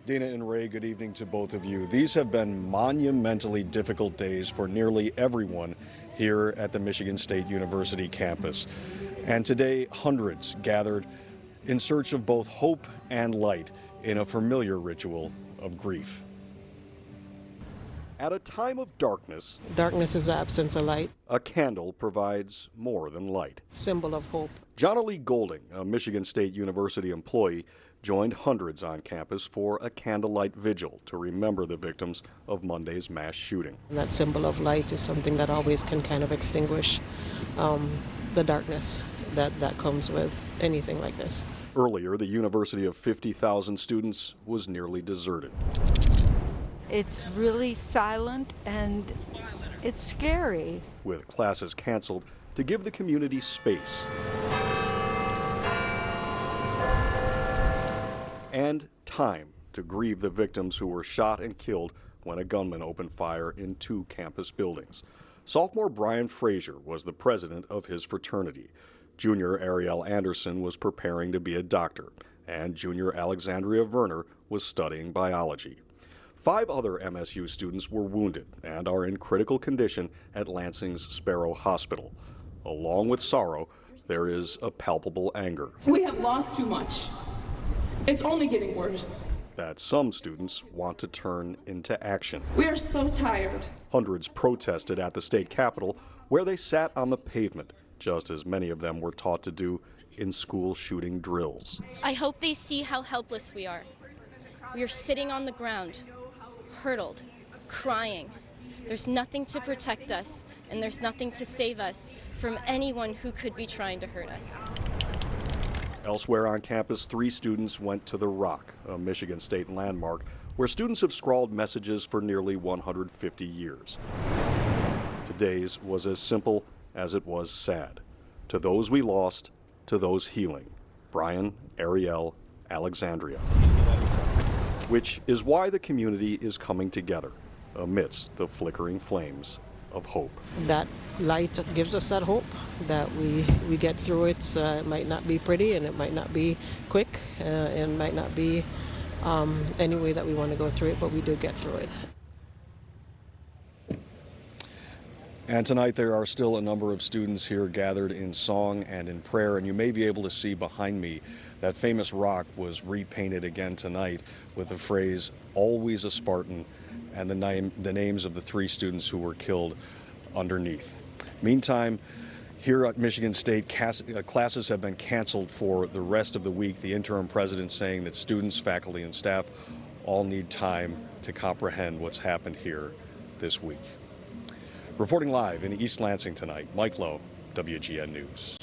Dana and Ray, good evening to both of you. These have been monumentally difficult days for nearly everyone here at the Michigan State University campus. And today, hundreds gathered in search of both hope and light in a familiar ritual of grief. At a time of darkness, Darkness is the absence of light, a candle provides more than light. symbol of hope. Jonna Lee Golding, a Michigan State University employee, joined hundreds on campus for a candlelight vigil to remember the victims of Monday's mass shooting. And that symbol of light is something that always can kind of extinguish the darkness that comes with anything like this. Earlier, the university of 50,000 students was nearly deserted. It's really silent and it's scary. With classes canceled to give the community space and time to grieve the victims who were shot and killed when a gunman opened fire in two campus buildings. Sophomore Brian Frazier was the president of his fraternity. Junior Ariel Anderson was preparing to be a doctor, and junior Alexandria Werner was studying biology. 5 other MSU students were wounded and are in critical condition at Lansing's Sparrow Hospital. Along with sorrow, there is a palpable anger We have lost too much. It's only getting worse. that some students want to turn into action. We are so tired. Hundreds protested at the state capitol, where they sat on the pavement, just as many of them were taught to do in school shooting drills. I hope they see how helpless we are. We are sitting on the ground, hurtled, crying. There's nothing to protect us, and there's nothing to save us from anyone who could be trying to hurt us. Elsewhere on campus, 3 students went to The Rock, a Michigan State landmark, where students have scrawled messages for nearly 150 years. Today's was as simple as it was sad. To those we lost, to those healing. Brian, Ariel, Alexandria. Which is why the community is coming together amidst the flickering flames of hope. That light gives us that hope that we get through it. It might not be pretty and it might not be quick and might not be any way that we want to go through it, but we do get through it. And tonight there are still a number of students here gathered in song and in prayer, and you may be able to see behind me that famous rock was repainted again tonight with the phrase, "Always a Spartan," and the names of the 3 students who were killed underneath. Meantime, here at Michigan State, classes have been canceled for the rest of the week. The interim president saying that students, faculty, and staff all need time to comprehend what's happened here this week. Reporting live in East Lansing tonight, Mike Lowe, WGN News.